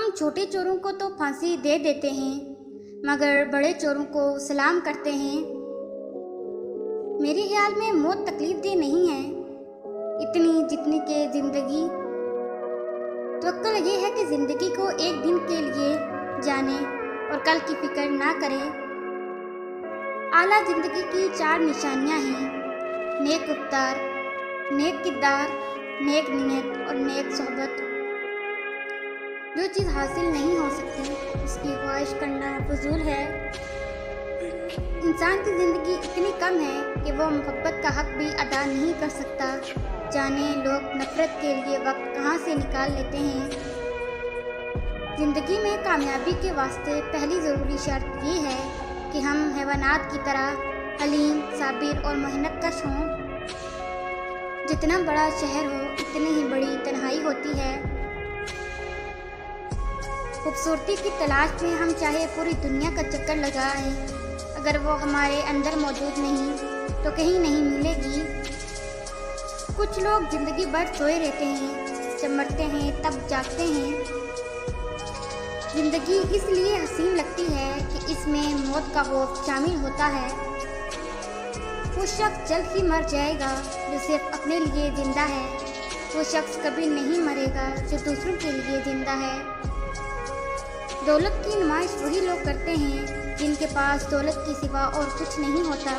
ہم چھوٹے چوروں کو تو پھانسی دے دیتے ہیں مگر بڑے چوروں کو سلام کرتے ہیں۔ میرے خیال میں موت تکلیف دہ نہیں ہے اتنی جتنی کہ زندگی۔ توقع یہ ہے کہ زندگی کو ایک دن کے لیے جانے اور کل کی فکر نہ کرے۔ اعلیٰ زندگی کی 4 نشانیاں ہیں: نیک رفتار، نیک کردار، نیک نیت اور نیک صحبت۔ جو چیز حاصل نہیں ہو سکتی اس کی خواہش کرنا فضول ہے۔ انسان کی زندگی اتنی کم ہے کہ وہ محبت کا حق بھی ادا نہیں کر سکتا، جانے لوگ نفرت کے لیے وقت کہاں سے نکال لیتے ہیں۔ زندگی میں کامیابی کے واسطے پہلی ضروری شرط یہ ہے کہ ہم حیوانات کی طرح حلیم، صابر اور محنت کش ہوں۔ جتنا بڑا شہر ہو اتنی ہی بڑی تنہائی ہوتی ہے۔ خوبصورتی کی تلاش میں ہم چاہے پوری دنیا کا چکر لگائیں، اگر وہ ہمارے اندر موجود نہیں تو کہیں نہیں ملے گی۔ کچھ لوگ زندگی بھر سوئے رہتے ہیں، جب مرتے ہیں تب جاگتے ہیں۔ زندگی اس لیے حسین لگتی ہے کہ اس میں موت کا خوف شامل ہوتا ہے۔ وہ شخص جلد ہی مر جائے گا جو صرف اپنے لیے زندہ ہے۔ وہ شخص کبھی نہیں مرے گا جو دوسروں کے لیے زندہ ہے۔ دولت کی نمائش وہی لوگ کرتے ہیں جن کے پاس دولت کے سوا اور کچھ نہیں ہوتا۔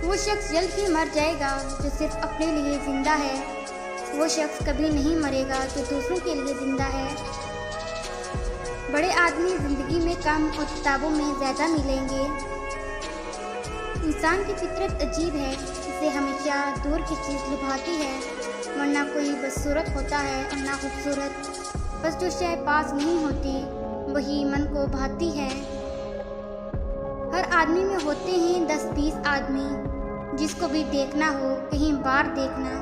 وہ شخص جلد ہی مر جائے گا جو صرف اپنے لیے زندہ ہے۔ وہ شخص کبھی نہیں مرے گا جو دوسروں کے لیے زندہ ہے۔ بڑے آدمی زندگی میں کم اور کتابوں میں زیادہ ملیں گے۔ انسان کی فطرت عجیب ہے، اسے ہمیشہ دور کی چیز لبھاتی ہے، ورنہ کوئی بدصورت ہوتا ہے اور نہ خوبصورت۔ بس جو شے پاس نہیں ہوتی وہی من کو بھاتی ہے۔ ہر آدمی میں ہوتے ہیں 10-20 آدمی، جس کو بھی دیکھنا ہو کہیں بار دیکھنا۔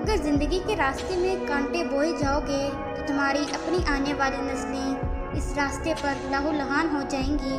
اگر زندگی کے راستے میں کانٹے بوئے جاؤ گے تو تمہاری اپنی آنے والی نسلیں اس راستے پر لہو لہان ہو جائیں گی۔